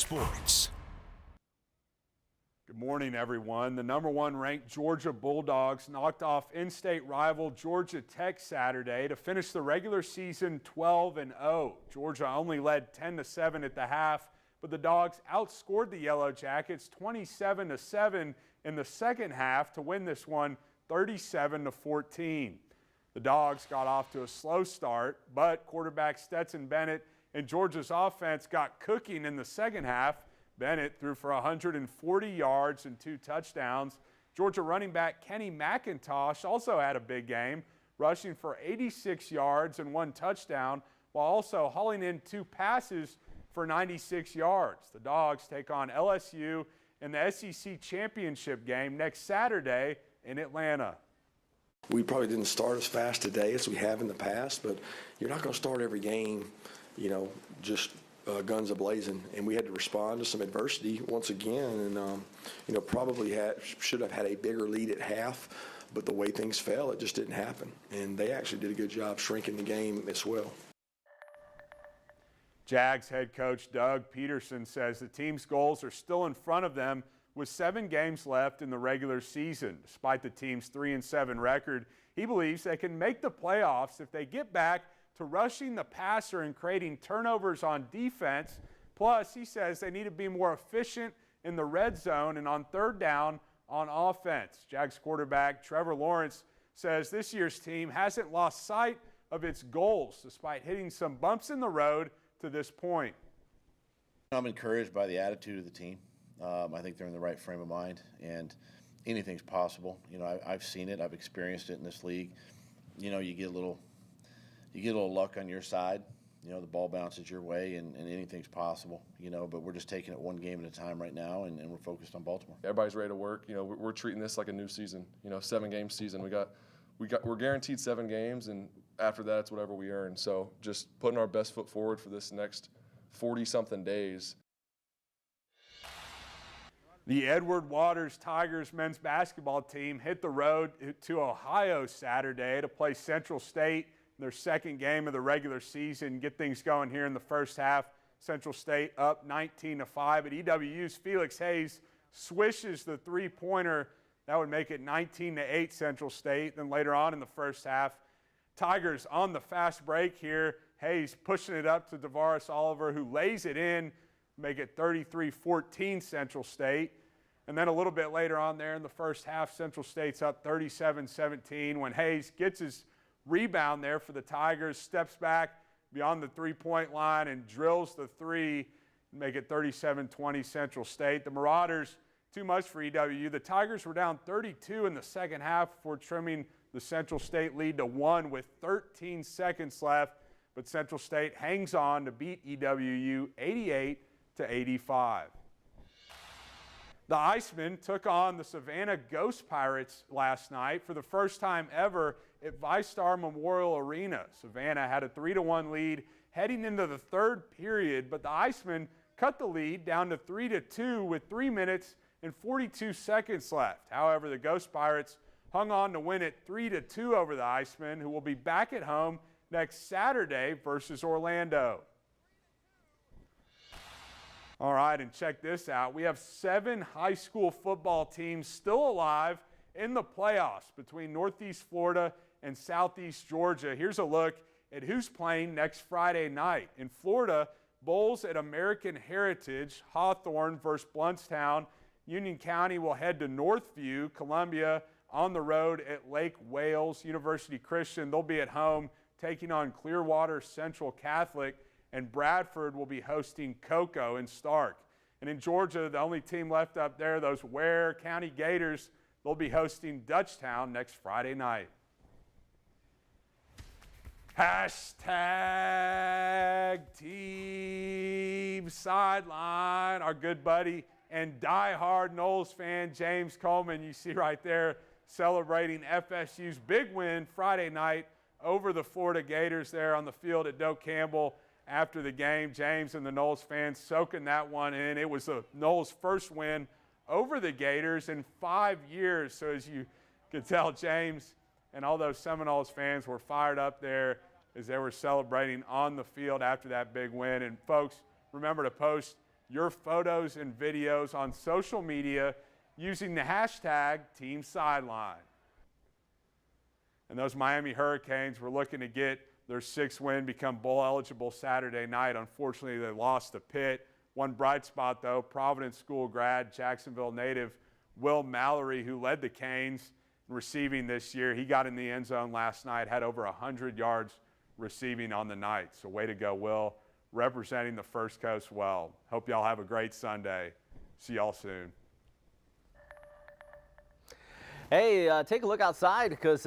Sports. Good morning, everyone. The #1 ranked Georgia Bulldogs knocked off in-state rival Georgia Tech Saturday to finish the regular season 12-0. Georgia only led 10-7 at the half, but the Dogs outscored the Yellow Jackets 27-7 in the second half to win this one 37-14. The Dogs got off to a slow start, but quarterback Stetson Bennett and Georgia's offense got cooking in the second half. Bennett threw for 140 yards and 2 touchdowns. Georgia running back Kenny McIntosh also had a big game, rushing for 86 yards and 1 touchdown, while also hauling in 2 passes for 96 yards. The Dogs take on LSU in the SEC championship game next Saturday in Atlanta. We probably didn't start as fast today as we have in the past, but you're not going to start every game, just guns a-blazing. And we had to respond to some adversity once again, and probably should have had a bigger lead at half, but the way things fell, it just didn't happen. And they actually did a good job shrinking the game as well. Jags head coach Doug Peterson says the team's goals are still in front of them with 7 games left in the regular season. Despite the team's 3-7 record, he believes they can make the playoffs if they get back to rushing the passer and creating turnovers on defense. Plus, he says they need to be more efficient in the red zone and on third down on offense. Jags quarterback Trevor Lawrence says this year's team hasn't lost sight of its goals despite hitting some bumps in the road to this point. I'm encouraged by the attitude of the team. I think they're in the right frame of mind, and anything's possible. I've seen it. I've experienced it in this league. You get a little luck on your side. The ball bounces your way, and anything's possible. But we're just taking it one game at a time right now, and we're focused on Baltimore. Everybody's ready to work. We're treating this like a new season. 7-game season. We're guaranteed 7 games, and after that, it's whatever we earn. So just putting our best foot forward for this next 40-something days. The Edward Waters Tigers men's basketball team hit the road to Ohio Saturday to play Central State in their second game of the regular season. Get things going here in the first half. Central State up 19-5, but EWU's Felix Hayes swishes the three-pointer. That would make it 19-8 Central State. Then later on in the first half, Tigers on the fast break here. Hayes pushing it up to Davaris Oliver, who lays it in, make it 33-14 Central State. And then a little bit later on there in the first half, Central State's up 37-17 when Hayes gets his rebound there for the Tigers, steps back beyond the three-point line and drills the three, make it 37-20 Central State. The Marauders, too much for EWU. The Tigers were down 32 in the second half before trimming the Central State lead to 1 with 13 seconds left. But Central State hangs on to beat EWU 88-85. The Icemen took on the Savannah Ghost Pirates last night for the first time ever at VyStar Memorial Arena. Savannah had a 3-1 lead heading into the third period, but the Icemen cut the lead down to 3-2 with 3 minutes and 42 seconds left. However, the Ghost Pirates hung on to win it 3-2 over the Icemen, who will be back at home next Saturday versus Orlando. All right, and check this out. We have 7 high school football teams still alive in the playoffs between Northeast Florida and Southeast Georgia. Here's a look at who's playing next Friday night. In Florida, Bowls at American Heritage, Hawthorne versus Bluntstown. Union County will head to Northview. Columbia on the road at Lake Wales. University Christian, they'll be at home taking on Clearwater Central Catholic. And Bradford will be hosting Cocoa in Stark. And in Georgia, the only team left up there, those Ware County Gators, they'll be hosting Dutchtown next Friday night. Hashtag Team Sideline. Our good buddy and diehard Noles fan, James Coleman, you see right there, celebrating FSU's big win Friday night over the Florida Gators there on the field at Doak Campbell. After the game, James and the Noles fans soaking that one in. It was the Noles' first win over the Gators in 5 years. So as you could tell, James and all those Seminoles fans were fired up there as they were celebrating on the field after that big win. And folks, remember to post your photos and videos on social media using the hashtag #TeamSideline. And those Miami Hurricanes were looking to get their 6th win, become bowl eligible Saturday night. Unfortunately, they lost to Pitt. One bright spot, though, Providence School grad, Jacksonville native Will Mallory, who led the Canes in receiving this year. He got in the end zone last night, had over 100 yards receiving on the night. So way to go, Will, representing the First Coast well. Hope y'all have a great Sunday. See y'all soon. Hey, take a look outside because